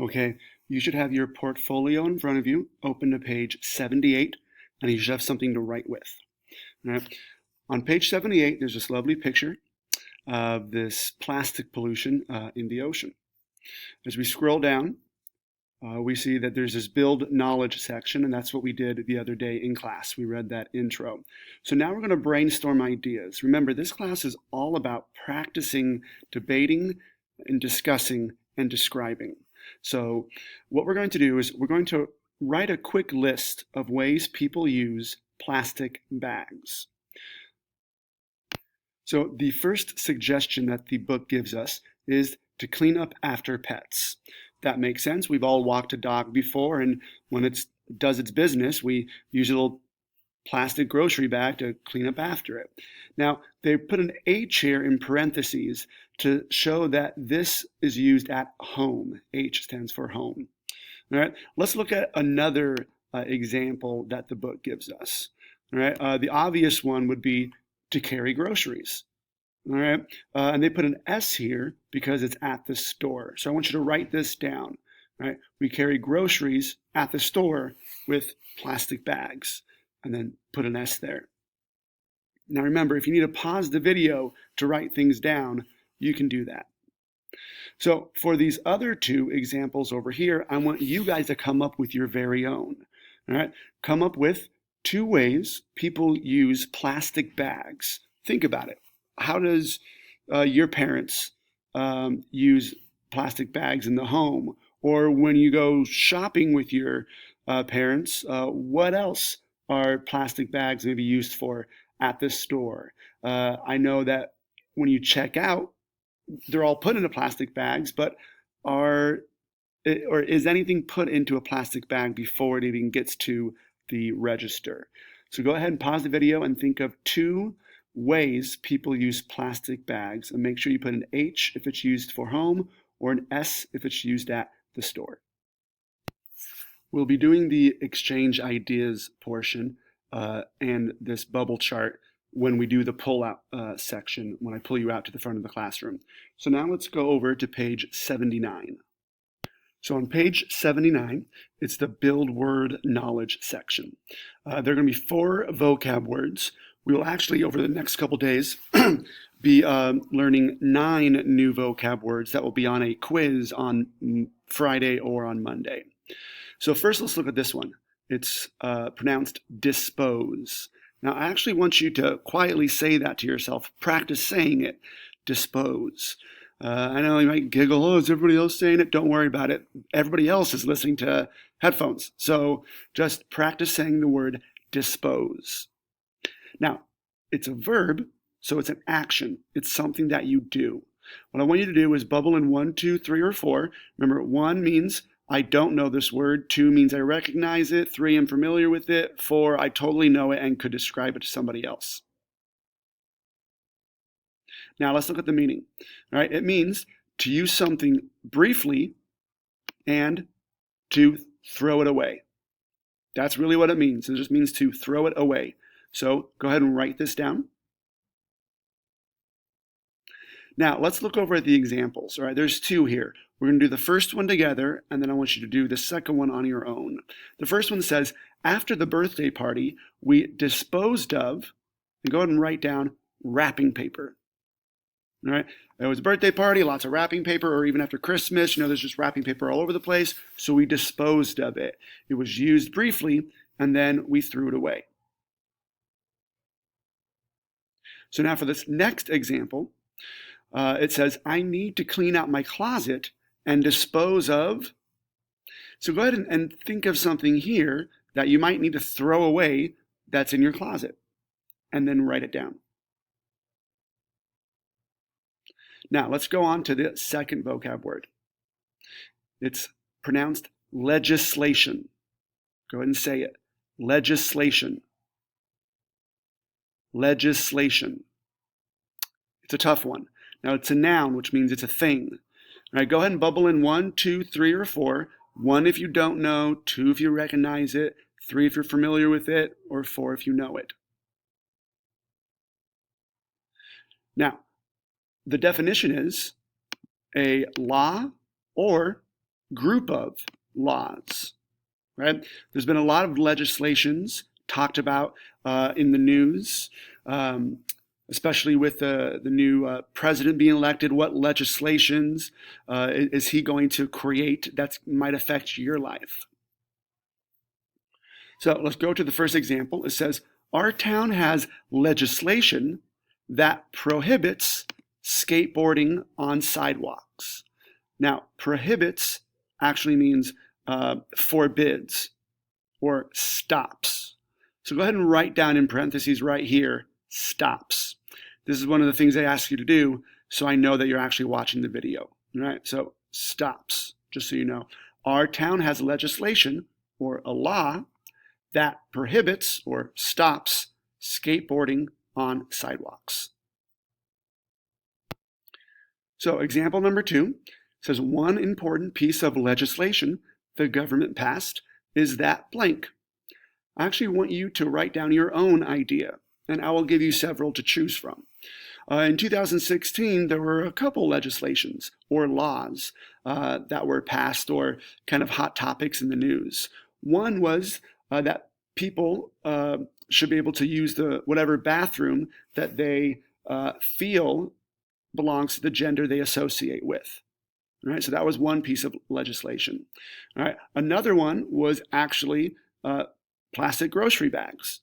Okay, you should have your portfolio in front of you, open to page 78, and you should have something to write with. All right. On page 78, there's this lovely picture of this plastic pollution in the ocean. As we scroll down, we see that there's this build knowledge section, and that's what we did the other day in class. We read that intro. So now we're going to brainstorm ideas. Remember, this class is all about practicing debating and discussing and describing. So what we're going to do is we're going to write a quick list of ways people use plastic bags. So the first suggestion that the book gives us is to clean up after pets. That makes sense. We've all walked a dog before, and when it does its business, we use a little plastic grocery bag to clean up after it. Now, they put an H here in parentheses to show that this is used at home. H stands for home. All right, let's look at another example that the book gives us. All right, the obvious one would be to carry groceries. All right, and they put an S here because it's at the store. So I want you to write this down. All right, we carry groceries at the store with plastic bags, and then put an S there. Now remember, if you need to pause the video to write things down, you can do that. So for these other two examples over here, I want you guys to come up with your very own. All right, come up with 2 ways people use plastic bags. Think about it. How does your parents use plastic bags in the home? Or when you go shopping with your parents, what else are plastic bags maybe used for at the store? I know that when you check out, they're all put into plastic bags, but or is anything put into a plastic bag before it even gets to the register? So go ahead and pause the video and think of 2 ways people use plastic bags, and make sure you put an H if it's used for home or an S if it's used at the store. We'll be doing the exchange ideas portion and this bubble chart when we do the pull-out section, when I pull you out to the front of the classroom. So now let's go over to page 79. So on page 79, it's the build word knowledge section. There are going to be 4 vocab words. We will actually, over the next couple days, be learning 9 new vocab words that will be on a quiz on Friday or on Monday. So first, let's look at this one. It's pronounced dispose. Now, I actually want you to quietly say that to yourself. Practice saying it, dispose. I know you might giggle, oh, is everybody else saying it? Don't worry about it. Everybody else is listening to headphones. So just practice saying the word dispose. Now, it's a verb, so it's an action. It's something that you do. What I want you to do is bubble in 1, 2, 3, or 4. Remember, 1 means I don't know this word. 2 means I recognize it. 3, I'm familiar with it. 4, I totally know it and could describe it to somebody else. Now let's look at the meaning. All right, it means to use something briefly and to throw it away. That's really what it means. It just means to throw it away. So go ahead and write this down. Now let's look over at the examples. All right, there's 2 here. We're going to do the first one together, and then I want you to do the second one on your own. The first one says, after the birthday party, we disposed of, and go ahead and write down wrapping paper. All right, it was a birthday party, lots of wrapping paper, or even after Christmas, there's just wrapping paper all over the place, so we disposed of it. It was used briefly, and then we threw it away. So now for this next example, it says, I need to clean out my closet and dispose of. So go ahead and think of something here that you might need to throw away that's in your closet, and then write it down. Now let's go on to the second vocab word. It's pronounced legislation. Go ahead and say it. Legislation. Legislation. It's a tough one. Now it's a noun, which means it's a thing. All right, go ahead and bubble in 1, 2, 3, or 4. 1 if you don't know, 2 if you recognize it, 3 if you're familiar with it, or 4 if you know it. Now, the definition is a law or group of laws, right? There's been a lot of legislations talked about in the news, especially with the new president being elected. What legislations is he going to create that might affect your life? So let's go to the first example. It says, our town has legislation that prohibits skateboarding on sidewalks. Now, prohibits actually means forbids or stops. So go ahead and write down in parentheses right here, stops. This is one of the things they ask you to do, so I know that you're actually watching the video. Right? So stops, just so you know. Our town has legislation or a law that prohibits or stops skateboarding on sidewalks. So example number 2 says, one important piece of legislation the government passed is that blank. I actually want you to write down your own idea, and I will give you several to choose from. In 2016, there were a couple legislations or laws that were passed or kind of hot topics in the news. One was that people should be able to use whatever bathroom that they feel belongs to the gender they associate with. All right, so that was one piece of legislation. All right, another one was actually plastic grocery bags.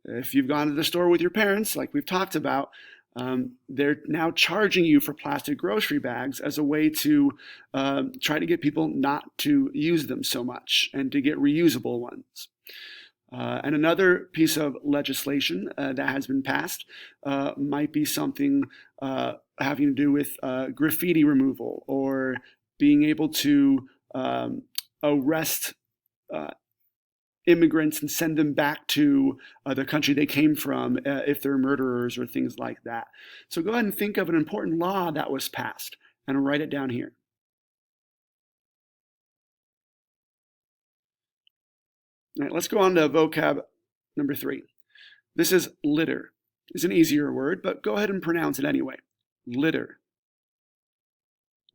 If you've gone to the store with your parents, like we've talked about, they're now charging you for plastic grocery bags as a way to try to get people not to use them so much and to get reusable ones. And another piece of legislation that has been passed might be something having to do with graffiti removal or being able to arrest immigrants and send them back to the country they came from if they're murderers or things like that. So go ahead and think of an important law that was passed and write it down here. All right, let's go on to vocab number 3. This is litter. It's an easier word, but go ahead and pronounce it anyway. Litter.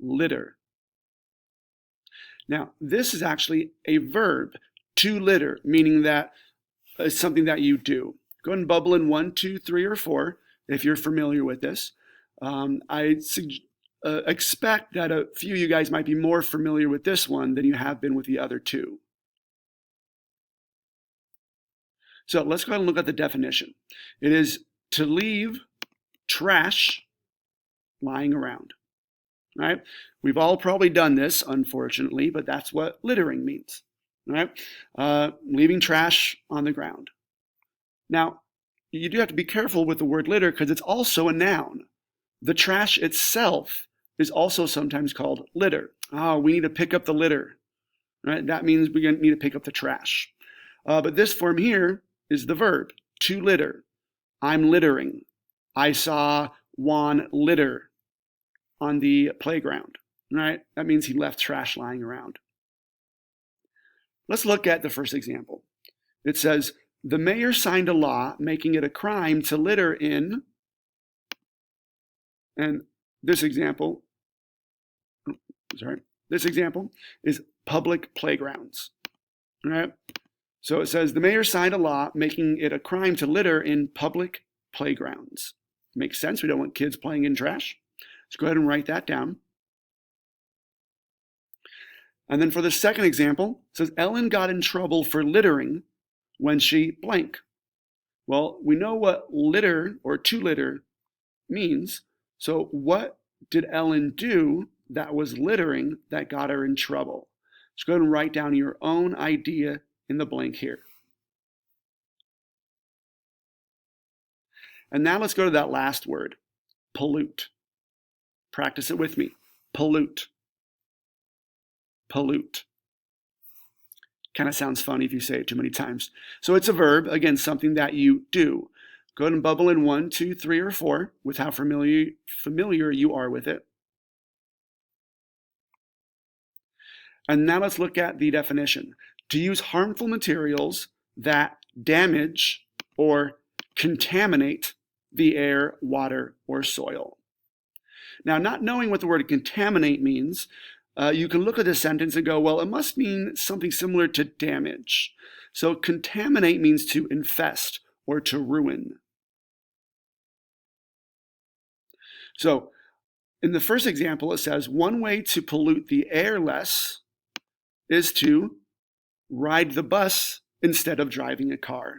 Litter. Now, this is actually a verb, to litter, meaning that it's something that you do. Go ahead and bubble in 1, 2, 3, or 4 if you're familiar with this. I expect that a few of you guys might be more familiar with this one than you have been with the other two. So let's go ahead and look at the definition. It is to leave trash lying around. Right? We've all probably done this, unfortunately, but that's what littering means. Right? Leaving trash on the ground. Now, you do have to be careful with the word litter because it's also a noun. The trash itself is also sometimes called litter. Oh, we need to pick up the litter. Right? That means we need to pick up the trash. But this form here is the verb, to litter. I'm littering. I saw Juan litter on the playground. Right? That means he left trash lying around. Let's look at the first example. It says, the mayor signed a law making it a crime to litter in, and this example is public playgrounds. All right? So it says, the mayor signed a law making it a crime to litter in public playgrounds. Makes sense. We don't want kids playing in trash. Let's go ahead and write that down. And then for the second example, it says, Ellen got in trouble for littering when she blank. Well, we know what litter or to litter means. So what did Ellen do that was littering that got her in trouble? Let's go ahead and write down your own idea in the blank here. And now let's go to that last word, pollute. Practice it with me. Pollute. Pollute. Kind of sounds funny if you say it too many times. So it's a verb, again, something that you do. Go ahead and bubble in 1, 2, 3, or 4 with how familiar you are with it. And now let's look at the definition. To use harmful materials that damage or contaminate the air, water, or soil. Now, not knowing what the word contaminate means, you can look at this sentence and go, well, it must mean something similar to damage. So contaminate means to infest or to ruin. So in the first example, it says one way to pollute the air less is to ride the bus instead of driving a car.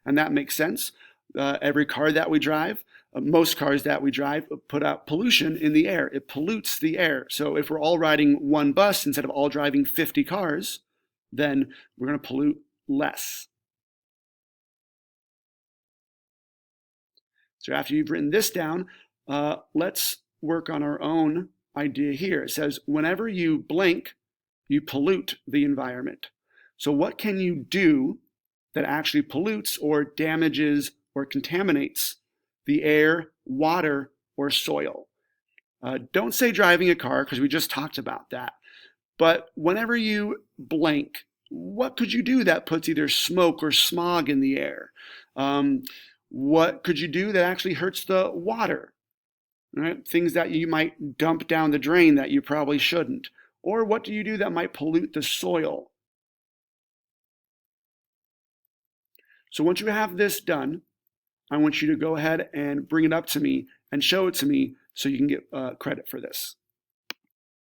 And that makes sense. Every car that we drive, most cars that we drive put out pollution in the air. It pollutes the air. So if we're all riding one bus instead of all driving 50 cars, then we're going to pollute less. So after you've written this down, let's work on our own idea here. It says, whenever you blink, you pollute the environment. So what can you do that actually pollutes or damages or contaminates the air, water, or soil? Don't say driving a car, because we just talked about that. But whenever you blink, what could you do that puts either smoke or smog in the air? What could you do that actually hurts the water? Right? Things that you might dump down the drain that you probably shouldn't. Or what do you do that might pollute the soil? So once you have this done, I want you to go ahead and bring it up to me and show it to me so you can get credit for this.